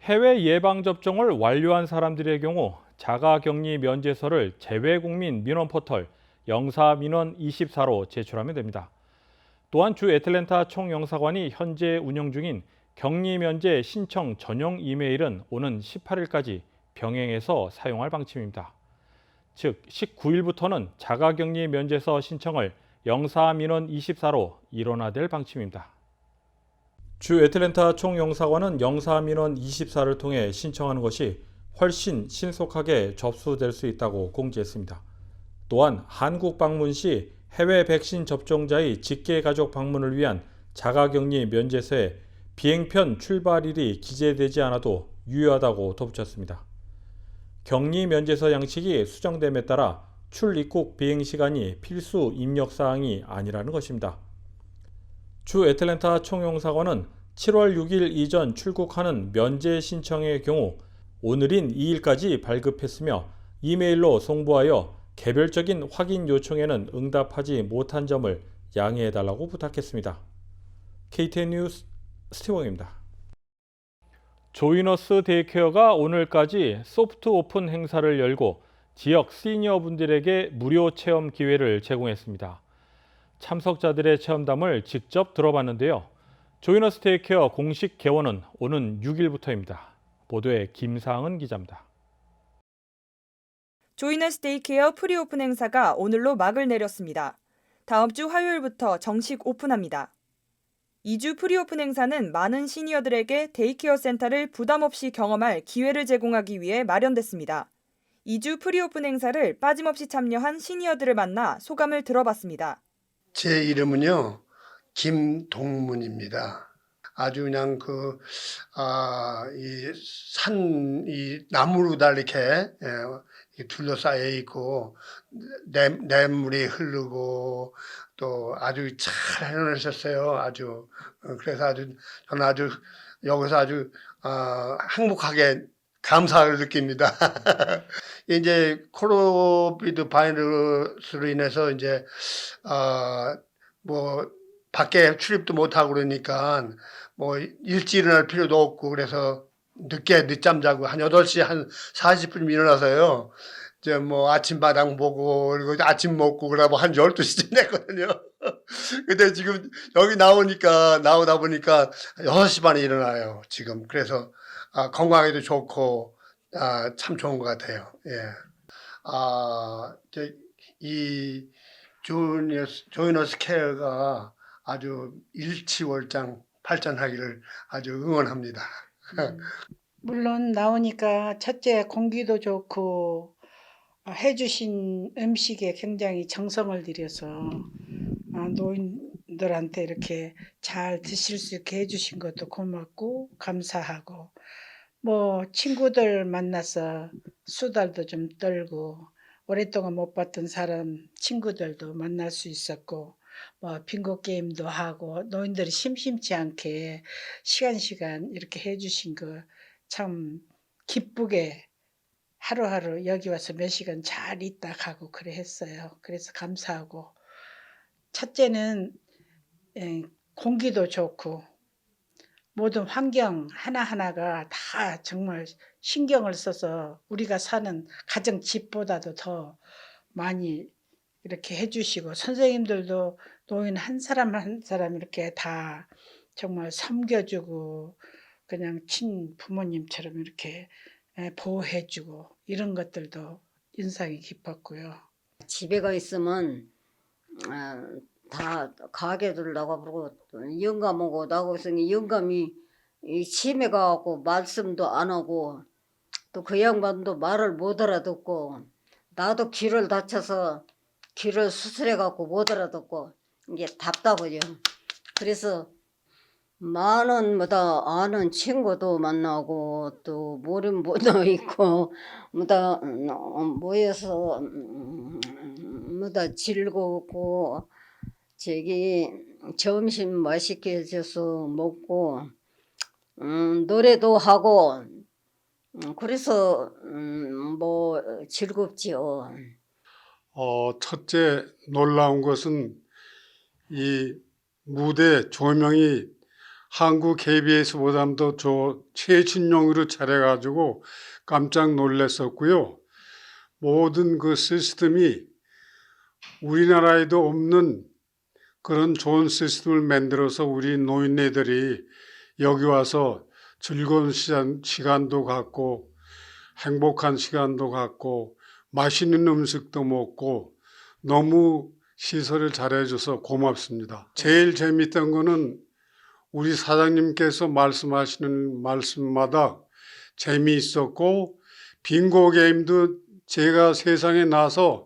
해외 예방접종을 완료한 사람들의 경우 자가격리 면제서를 재외국민 민원 포털 영사민원 24로 제출하면 됩니다. 또한 주 애틀랜타 총영사관이 현재 운영 중인 격리 면제 신청 전용 이메일은 오는 18일까지 병행해서 사용할 방침입니다. 즉 19일부터는 자가격리 면제서 신청을 영사민원 24로 일원화될 방침입니다. 주 애틀랜타 총영사관은 영사민원 24를 통해 신청하는 것이 훨씬 신속하게 접수될 수 있다고 공지했습니다. 또한 한국 방문 시 해외 백신 접종자의 직계가족 방문을 위한 자가격리 면제서에 비행편 출발일이 기재되지 않아도 유효하다고 덧붙였습니다. 격리 면제서 양식이 수정됨에 따라 출입국 비행시간이 필수 입력사항이 아니라는 것입니다. 주 애틀랜타 총영사관은 7월 6일 이전 출국하는 면제 신청의 경우 오늘인 2일까지 발급했으며 이메일로 송부하여 개별적인 확인 요청에는 응답하지 못한 점을 양해해달라고 부탁했습니다. KTN 뉴스 스티븐입니다. 조이너스 데이케어가 오늘까지 소프트 오픈 행사를 열고 지역 시니어분들에게 무료 체험 기회를 제공했습니다. 참석자들의 체험담을 직접 들어봤는데요. 조이너스 데이케어 공식 개원은 오는 6일부터입니다. 보도에 김상은 기자입니다. 조이너스 데이케어 프리오픈 행사가 오늘로 막을 내렸습니다. 다음 주 화요일부터 정식 오픈합니다. 2주 프리오픈 행사는 많은 시니어들에게 데이케어 센터를 부담 없이 경험할 기회를 제공하기 위해 마련됐습니다. 2주 프리오픈 행사를 빠짐없이 참여한 시니어들을 만나 소감을 들어봤습니다. 제 이름은요, 김동문입니다. 아주 그냥 이 나무로 다 이렇게 둘러싸여 있고, 냇물이 흐르고, 또 아주 잘 해놓으셨어요. 그래서 저는 여기서 아주, 행복하게 감사를 느낍니다. 이제 코로나비드 바이러스로 인해서 이제, 밖에 출입도 못하고 그러니까, 일찍 일어날 필요도 없고, 그래서 늦잠 자고, 한 8시 한 40분 일어나서요. 이제 아침마당 보고, 그리고 아침 먹고, 그러고 한 12시쯤 됐거든요. 근데 지금 여기 나오다 보니까 6시 반에 일어나요, 지금. 그래서, 건강에도 좋고, 참 좋은 것 같아요. 예. 이 조이너스 케어가 아주 일치월장 발전하기를 아주 응원합니다. 물론 나오니까 첫째 공기도 좋고 해주신 음식에 굉장히 정성을 들여서 노인들한테 이렇게 잘 드실 수 있게 해주신 것도 고맙고 감사하고 친구들 만나서 수다도 좀 떨고 오랫동안 못 봤던 사람 친구들도 만날 수 있었고 빙고 게임도 하고 노인들이 심심치 않게 시간 이렇게 해주신 거 참 기쁘게 하루하루 여기 와서 몇 시간 잘 있다 가고 그래 했어요. 그래서 감사하고 첫째는 공기도 좋고 모든 환경 하나하나가 다 정말 신경을 써서 우리가 사는 가정 집보다도 더 많이 이렇게 해주시고 선생님들도 노인 한 사람 한 사람 이렇게 다 정말 섬겨주고 그냥 친부모님처럼 이렇게 보호해주고 이런 것들도 인상이 깊었고요. 집에 가 있으면 다 가게들 나가보고 영감하고 나가고 있으니 영감이 치매가갖고 말씀도 안 하고 또 그 양반도 말을 못 알아듣고 나도 귀를 다쳐서 귀를 수술해갖고 못 알아듣고 이게 답답하죠. 그래서 많은 아는 친구도 만나고 또 모임도 있고 모여서 즐겁고 점심 맛있게 해줘서 먹고 노래도 하고 그래서 즐겁지요. 첫째 놀라운 것은 이 무대 조명이 한국 KBS보다도 최신용으로 잘해가지고 깜짝 놀랐었고요. 모든 그 시스템이 우리나라에도 없는 그런 좋은 시스템을 만들어서 우리 노인네들이 여기 와서 즐거운 시간도 갖고 행복한 시간도 갖고 맛있는 음식도 먹고 너무 시설을 잘해줘서 고맙습니다. 제일 재밌던 거는 우리 사장님께서 말씀하시는 말씀마다 재미있었고 빙고 게임도 제가 세상에 나서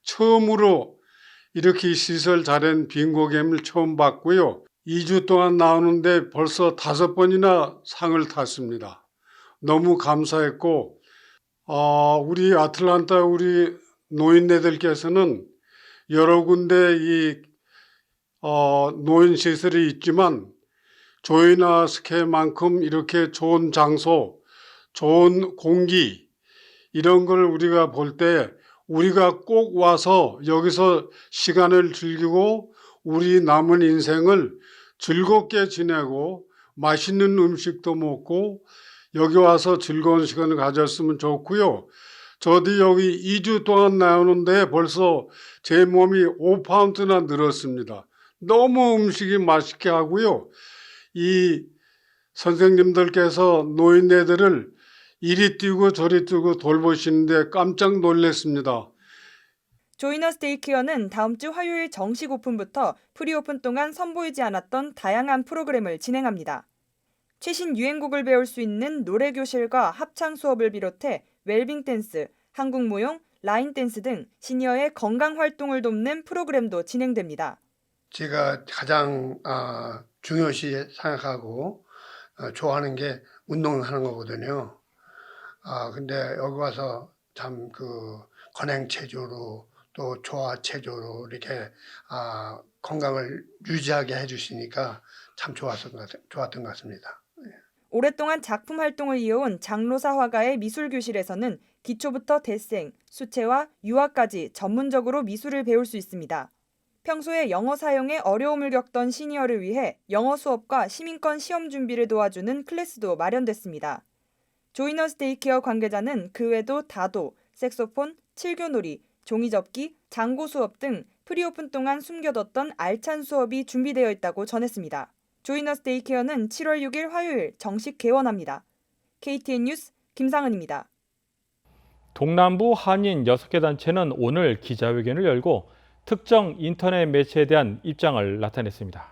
처음으로 이렇게 시설 잘한 빙고 게임을 처음 봤고요. 2주 동안 나오는데 벌써 5번이나 상을 탔습니다. 너무 감사했고 우리 아틀란타 우리 노인네들께서는 여러 군데 이 노인 시설이 있지만 조이나 스케만큼 이렇게 좋은 장소, 좋은 공기 이런 걸 우리가 볼 때 우리가 꼭 와서 여기서 시간을 즐기고 우리 남은 인생을 즐겁게 지내고 맛있는 음식도 먹고 여기 와서 즐거운 시간을 가졌으면 좋고요. 저도 여기 2주 동안 나오는데 벌써 제 몸이 5파운드나 늘었습니다. 너무 음식이 맛있게 하고요. 이 선생님들께서 노인네들을 이리 뛰고 저리 뛰고 돌보시는데 깜짝 놀랐습니다. 조이너스 데이케어는 다음 주 화요일 정식 오픈부터 프리오픈 동안 선보이지 않았던 다양한 프로그램을 진행합니다. 최신 유행곡을 배울 수 있는 노래 교실과 합창 수업을 비롯해 웰빙 댄스, 한국 무용, 라인 댄스 등 시니어의 건강 활동을 돕는 프로그램도 진행됩니다. 제가 가장 중요시 생각하고 좋아하는 게 운동하는 거거든요. 근데 여기 와서 참 그 건행 체조로 또 조화 체조로 이렇게 건강을 유지하게 해주시니까 참 좋았던 것 같습니다. 오랫동안 작품 활동을 이어온 장로사 화가의 미술교실에서는 기초부터 대생, 수채화, 유화까지 전문적으로 미술을 배울 수 있습니다. 평소에 영어 사용에 어려움을 겪던 시니어를 위해 영어 수업과 시민권 시험 준비를 도와주는 클래스도 마련됐습니다. 조이너스 데이케어 관계자는 그 외에도 다도, 색소폰, 칠교놀이, 종이접기, 장구 수업 등 프리오픈 동안 숨겨뒀던 알찬 수업이 준비되어 있다고 전했습니다. 조이너스 데이케어는 7월 6일 화요일 정식 개원합니다. KTN 뉴스 김상은입니다. 동남부 한인 6개 단체는 오늘 기자회견을 열고 특정 인터넷 매체에 대한 입장을 나타냈습니다.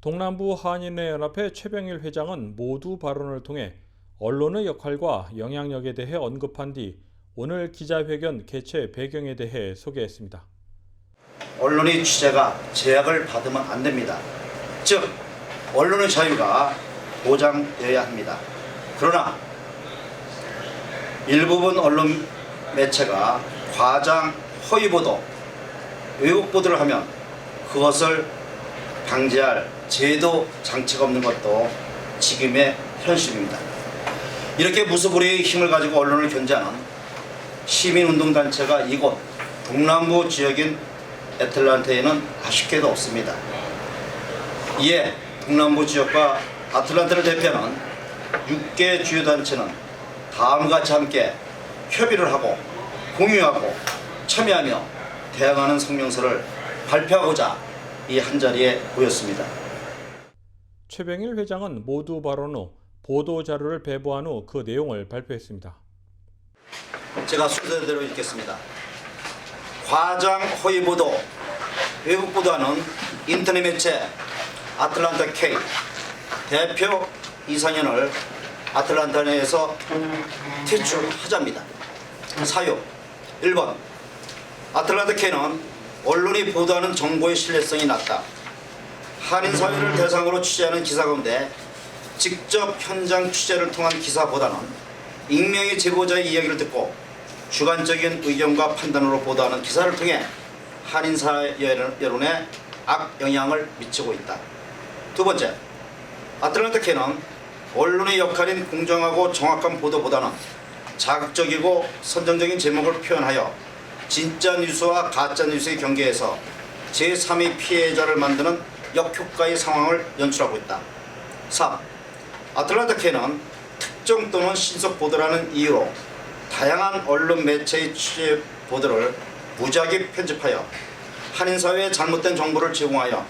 동남부 한인회 연합회 최병일 회장은 모두 발언을 통해 언론의 역할과 영향력에 대해 언급한 뒤 오늘 기자회견 개최 배경에 대해 소개했습니다. 언론의 취재가 제약을 받으면 안 됩니다. 즉 언론의 자유가 보장되어야 합니다. 그러나 일부분 언론 매체가 과장 허위 보도, 왜곡 보도를 하면 그것을 방지할 제도 장치가 없는 것도 지금의 현실입니다. 이렇게 무소불위의 힘을 가지고 언론을 견제하는 시민운동단체가 이곳 동남부 지역인 애틀란타에는 아쉽게도 없습니다. 이에 동남부 지역과 아틀란타를 대표하는 6개 주요 단체는 다음과 같이 함께 협의를 하고 공유하고 참여하며 대항하는 성명서를 발표하고자 이 한자리에 모였습니다. 최병일 회장은 모두 발언 후 보도자료를 배부한 후 그 내용을 발표했습니다. 제가 순서대로 읽겠습니다. 과장 허위 보도, 왜곡 보도하는 인터넷 매체 아틀란타 K 대표 이상현을 아틀란타 내에서 퇴출하자입니다. 사유 1번 아틀란타 K는 언론이 보도하는 정보의 신뢰성이 낮다. 한인 사회를 대상으로 취재하는 기사 가운데 직접 현장 취재를 통한 기사보다는 익명의 제보자의 이야기를 듣고 주관적인 의견과 판단으로 보도하는 기사를 통해 한인 사회 여론에 악영향을 미치고 있다. 두 번째, 아틀란타 K는 언론의 역할인 공정하고 정확한 보도보다는 자극적이고 선정적인 제목을 표현하여 진짜 뉴스와 가짜 뉴스의 경계에서 제3의 피해자를 만드는 역효과의 상황을 연출하고 있다. 3. 아틀란타 K는 특정 또는 신속 보도라는 이유로 다양한 언론 매체의 취재 보도를 무지하게 편집하여 한인사회에 잘못된 정보를 제공하여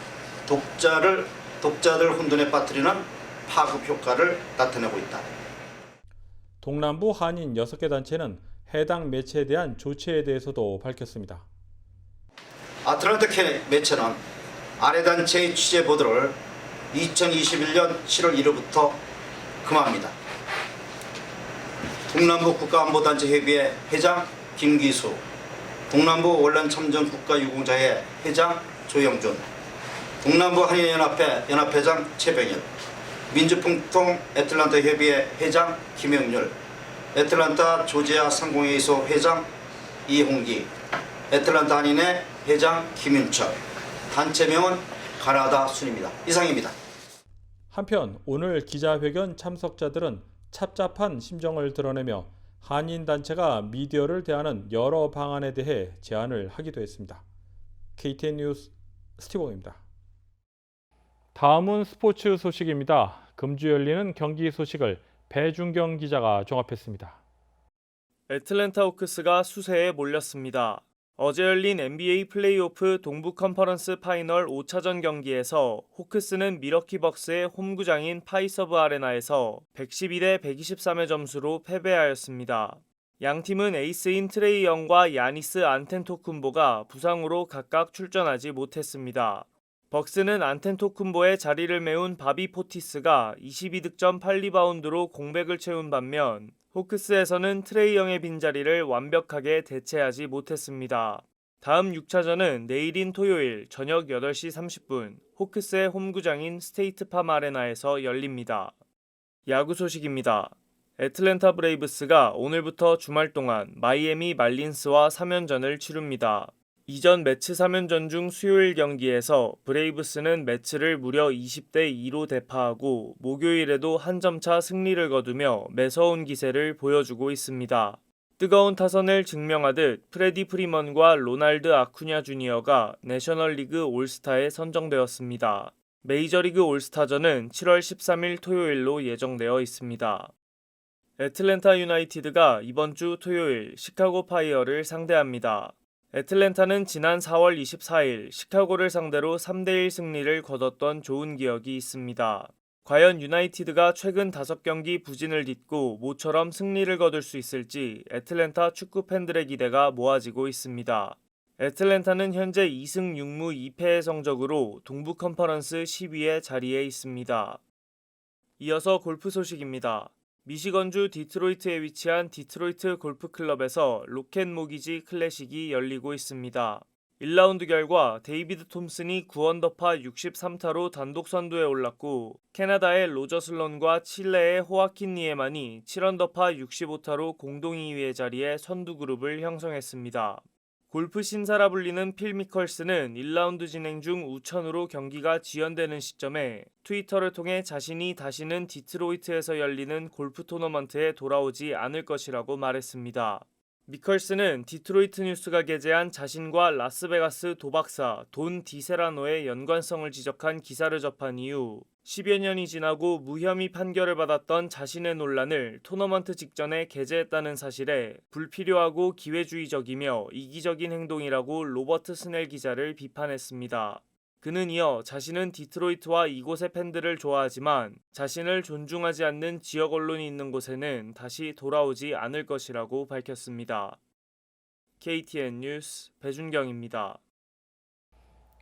독자들 혼돈에 빠뜨리는 파급 효과를 나타내고 있다. 동남부 한인 6개 단체는 해당 매체에 대한 조치에 대해서도 밝혔습니다. 아틀란타 K 매체는 아래 단체의 취재 보도를 2021년 7월 1일부터 금합니다. 동남부 국가안보단체 협의회 회장 김기수, 동남부 원란 참전 국가유공자회 회장 조영준, 동남부 한인연합회 연합회장 최병일, 민주풍통 애틀란타 협의회 회장 김영률, 애틀란타 조지아 상공회의소 회장 이홍기, 애틀란타 한인회 회장 김윤철, 단체명은 가나다 순입니다. 이상입니다. 한편 오늘 기자회견 참석자들은 찹찹한 심정을 드러내며 한인단체가 미디어를 대하는 여러 방안에 대해 제안을 하기도 했습니다. KTN 뉴스 스티븐입니다. 다음은 스포츠 소식입니다. 금주 열리는 경기 소식을 배준경 기자가 종합했습니다. 애틀랜타 호크스가 수세에 몰렸습니다. 어제 열린 NBA 플레이오프 동부 컨퍼런스 파이널 5차전 경기에서 호크스는 미러키 벅스의 홈구장인 파이서브 아레나에서 112대 123의 점수로 패배하였습니다. 양 팀은 에이스인 트레이 영과 야니스 안텐토쿤보가 부상으로 각각 출전하지 못했습니다. 벅스는 안텐토쿤보의 자리를 메운 바비 포티스가 22득점 8리바운드로 공백을 채운 반면 호크스에서는 트레이 영의 빈자리를 완벽하게 대체하지 못했습니다. 다음 6차전은 내일인 토요일 저녁 8시 30분 호크스의 홈구장인 스테이트팜 아레나에서 열립니다. 야구 소식입니다. 애틀랜타 브레이브스가 오늘부터 주말 동안 마이애미 말린스와 3연전을 치릅니다. 이전 매치 3연전 중 수요일 경기에서 브레이브스는 매치를 무려 20대 2로 대파하고 목요일에도 한 점차 승리를 거두며 매서운 기세를 보여주고 있습니다. 뜨거운 타선을 증명하듯 프레디 프리먼과 로날드 아쿠냐 주니어가 내셔널리그 올스타에 선정되었습니다. 메이저리그 올스타전은 7월 13일 토요일로 예정되어 있습니다. 애틀랜타 유나이티드가 이번 주 토요일 시카고 파이어를 상대합니다. 애틀랜타는 지난 4월 24일 시카고를 상대로 3대1 승리를 거뒀던 좋은 기억이 있습니다. 과연 유나이티드가 최근 5경기 부진을 딛고 모처럼 승리를 거둘 수 있을지 애틀랜타 축구 팬들의 기대가 모아지고 있습니다. 애틀랜타는 현재 2승 6무 2패의 성적으로 동부 컨퍼런스 10위의 자리에 있습니다. 이어서 골프 소식입니다. 미시건주 디트로이트에 위치한 디트로이트 골프클럽에서 로켓 모기지 클래식이 열리고 있습니다. 1라운드 결과 데이비드 톰슨이 9언더파 63타로 단독 선두에 올랐고 캐나다의 로저 슬론과 칠레의 호아킨 니에만이 7언더파 65타로 공동 2위의 자리에 선두 그룹을 형성했습니다. 골프 신사라 불리는 필 미컬슨은 1라운드 진행 중 우천으로 경기가 지연되는 시점에 트위터를 통해 자신이 다시는 디트로이트에서 열리는 골프 토너먼트에 돌아오지 않을 것이라고 말했습니다. 미컬슨은 디트로이트 뉴스가 게재한 자신과 라스베가스 도박사 돈 디세라노의 연관성을 지적한 기사를 접한 이후 10여 년이 지나고 무혐의 판결을 받았던 자신의 논란을 토너먼트 직전에 게재했다는 사실에 불필요하고 기회주의적이며 이기적인 행동이라고 로버트 스넬 기자를 비판했습니다. 그는 이어 자신은 디트로이트와 이곳의 팬들을 좋아하지만 자신을 존중하지 않는 지역 언론이 있는 곳에는 다시 돌아오지 않을 것이라고 밝혔습니다. KTN 뉴스 배준경입니다.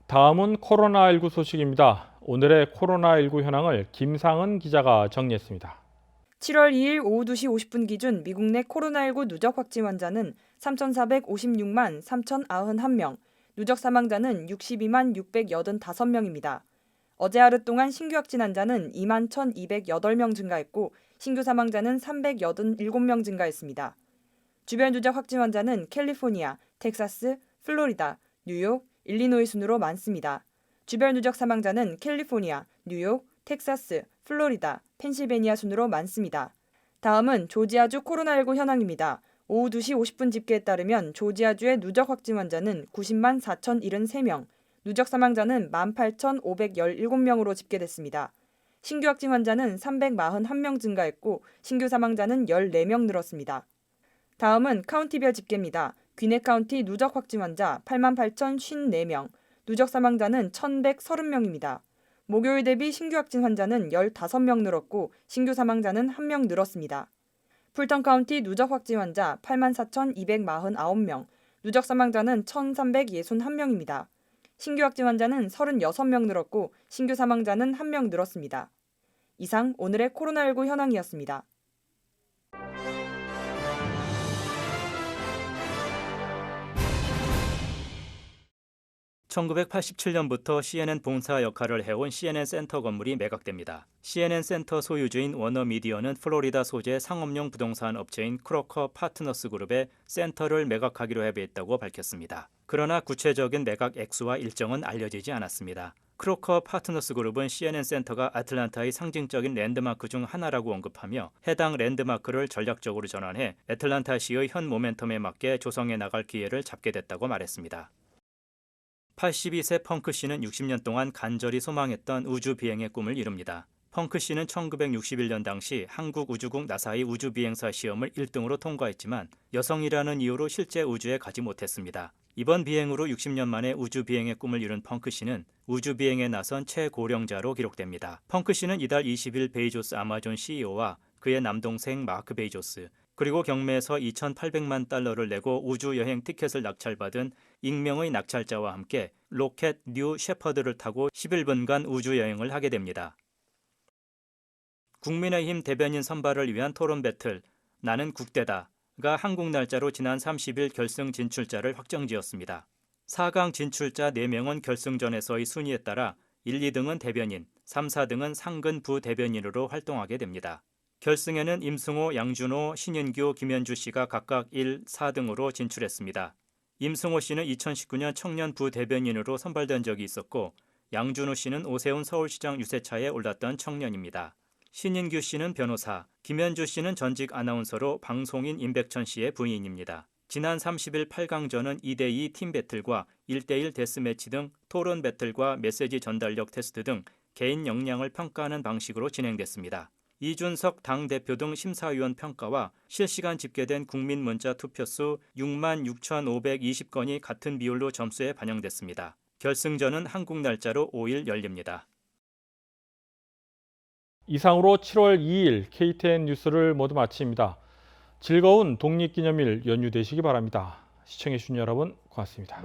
다음은 코로나19 소식입니다. 오늘의 코로나19 현황을 김상은 기자가 정리했습니다. 7월 2일 오후 2시 50분 기준 미국 내 코로나19 누적 확진 환자는 3,456만 3,091명, 누적 사망자는 62만 685명입니다. 어제 하루 동안 신규 확진 환자는 2만 1,208명 증가했고 신규 사망자는 387명 증가했습니다. 주변 누적 확진 환자는 캘리포니아, 텍사스, 플로리다, 뉴욕, 일리노이 순으로 많습니다. 주별 누적 사망자는 캘리포니아, 뉴욕, 텍사스, 플로리다, 펜실베니아 순으로 많습니다. 다음은 조지아주 코로나19 현황입니다. 오후 2시 50분 집계에 따르면 조지아주의 누적 확진 환자는 90만 4,073명, 누적 사망자는 18,517명으로 집계됐습니다. 신규 확진 환자는 341명 증가했고 신규 사망자는 14명 늘었습니다. 다음은 카운티별 집계입니다. 귀넷 카운티 누적 확진 환자 88,054명, 누적 사망자는 1,130명입니다. 목요일 대비 신규 확진 환자는 15명 늘었고 신규 사망자는 1명 늘었습니다. 풀턴 카운티 누적 확진 환자 84,249명, 누적 사망자는 1,361명입니다. 신규 확진 환자는 36명 늘었고 신규 사망자는 1명 늘었습니다. 이상 오늘의 코로나19 현황이었습니다. 1987년부터 CNN 본사 역할을 해온 CNN 센터 건물이 매각됩니다. CNN 센터 소유주인 워너미디어는 플로리다 소재 상업용 부동산 업체인 크로커 파트너스 그룹에 센터를 매각하기로 협의했다고 밝혔습니다. 그러나 구체적인 매각 액수와 일정은 알려지지 않았습니다. 크로커 파트너스 그룹은 CNN 센터가 아틀란타의 상징적인 랜드마크 중 하나라고 언급하며 해당 랜드마크를 전략적으로 전환해 애틀란타시의 현 모멘텀에 맞게 조성해 나갈 기회를 잡게 됐다고 말했습니다. 82세 펑크 씨는 60년 동안 간절히 소망했던 우주 비행의 꿈을 이룹니다. 펑크 씨는 1961년 당시 한국우주국 나사의 우주 비행사 시험을 1등으로 통과했지만 여성이라는 이유로 실제 우주에 가지 못했습니다. 이번 비행으로 60년 만에 우주 비행의 꿈을 이룬 펑크 씨는 우주 비행에 나선 최고령자로 기록됩니다. 펑크 씨는 이달 20일 베이조스 아마존 CEO와 그의 남동생 마크 베이조스, 그리고 경매에서 2,800만 달러를 내고 우주 여행 티켓을 낙찰받은 익명의 낙찰자와 함께 로켓 뉴 셰퍼드를 타고 11분간 우주 여행을 하게 됩니다. 국민의힘 대변인 선발을 위한 토론 배틀 나는 국대다가 한국 날짜로 지난 30일 결승 진출자를 확정지었습니다. 4강 진출자 4명은 결승전에서의 순위에 따라 1, 2등은 대변인, 3, 4등은 상근 부대변인으로 활동하게 됩니다. 결승에는 임승호, 양준호, 신인규, 김현주 씨가 각각 1, 4등으로 진출했습니다. 임승호 씨는 2019년 청년 부대변인으로 선발된 적이 있었고 양준호 씨는 오세훈 서울시장 유세차에 올랐던 청년입니다. 신인규 씨는 변호사, 김현주 씨는 전직 아나운서로 방송인 임백천 씨의 부인입니다. 지난 30일 8강전은 2대2 팀 배틀과 1대1 데스매치 등 토론 배틀과 메시지 전달력 테스트 등 개인 역량을 평가하는 방식으로 진행됐습니다. 이준석 당대표 등 심사위원 평가와 실시간 집계된 국민 문자 투표수 66,520건이 같은 비율로 점수에 반영됐습니다. 결승전은 한국 날짜로 5일 열립니다. 이상으로 7월 2일 KTN 뉴스를 모두 마칩니다. 즐거운 독립기념일 연휴 되시기 바랍니다. 시청해주신 여러분 고맙습니다.